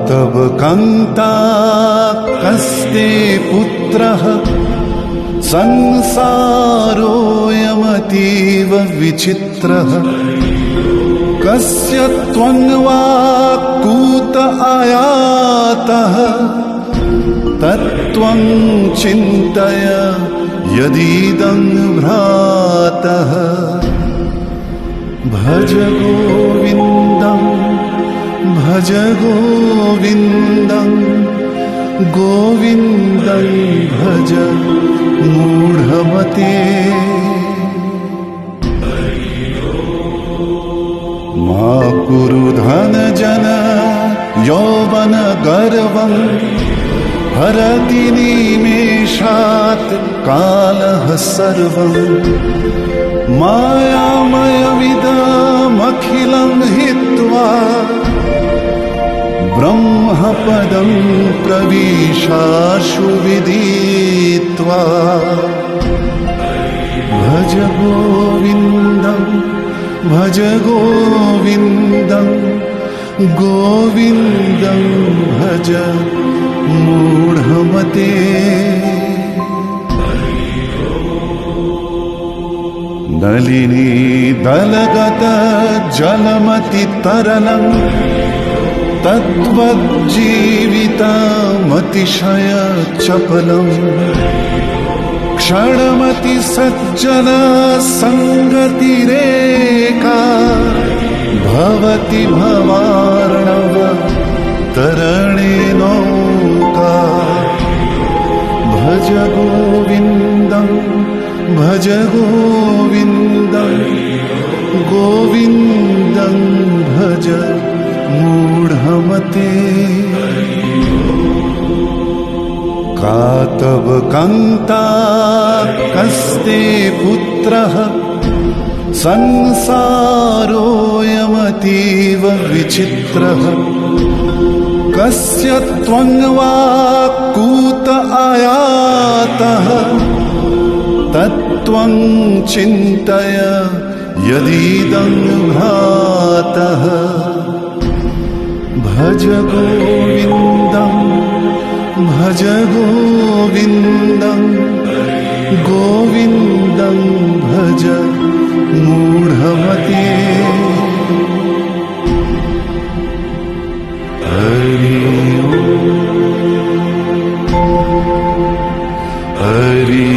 तव कान्ता कस्ते पुत्रः संसारोऽयमतीव विचित्रः कस्य त्वं वा कूत आयातः तत्त्वं चिन्तय यदीदं भ्रातः भज गोविन्दं भज गोविन्दं गोविन्दं भज मूढमते मा कुरु धनजन यौवन गर्वं हरति निमेषात् कालः सर्वं मायामयमिदमखिलं हित्वा ब्रह्मपदं प्रविशाशु विदित्वा भज गोविन्दं भज गोविन्दं गोविन्दं भज मूढमते नलिनी दलगत जलमतितरलं तद्वज्जीवितमतिशय चपलं क्षणमति सज्जन संगतिरेका भवति भवार्णव तरणे नौका भज गोविन्दं भज गोविन्दं गोविन्दं भज मूढमते का तव कान्ता कस्ते पुत्रः संसारोऽयमतीव विचित्रः कस्य त्वं वा कूत आयातः तत्त्वं चिन्तय यदीदं भ्रातः भज गोविन्दं भज गोविन्दं गोविन्दं भज मूढमते हरि ओम हरि